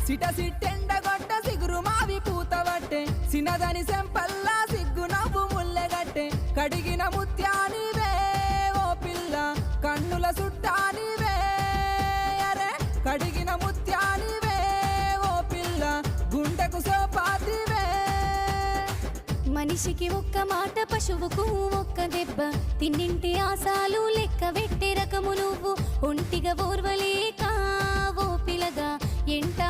సిట సిట్టెండగొట్ట సిగురు మావి పూతవట్టే సినదని సెంపల్లా సిగ్గు నవ్వు ముల్లెగట్టే కడిగిన ముత్యానివే ఓ పిల్ల కన్నుల సుట్టానివే అరే కడిగిన ముత్యానివే ఓ పిల్ల గుండెకు సోపాతివే మనిషికి ఒక్క మాట పశువుకు ఒక్క దెబ్బ తిన్నింటి ఆశాలు లెక్క వెట్టే రకము నువ్వు ఒంటిగా ఓర్వలేక ఓ పిలగా ఎంట